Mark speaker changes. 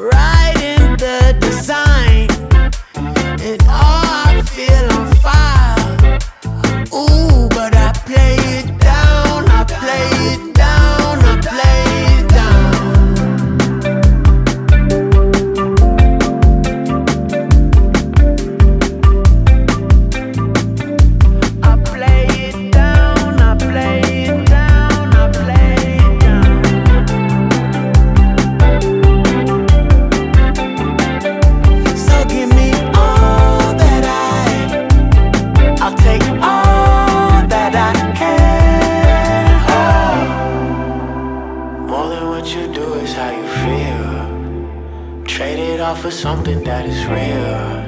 Speaker 1: writing the design, and I feel on fire. Ooh, but I play it down, I play it down, I play it down. I play it down, I play it down, I play it down. So give me all that I'll take all that I can hold. More than what you do is how you feel. Trade it off for something that is real.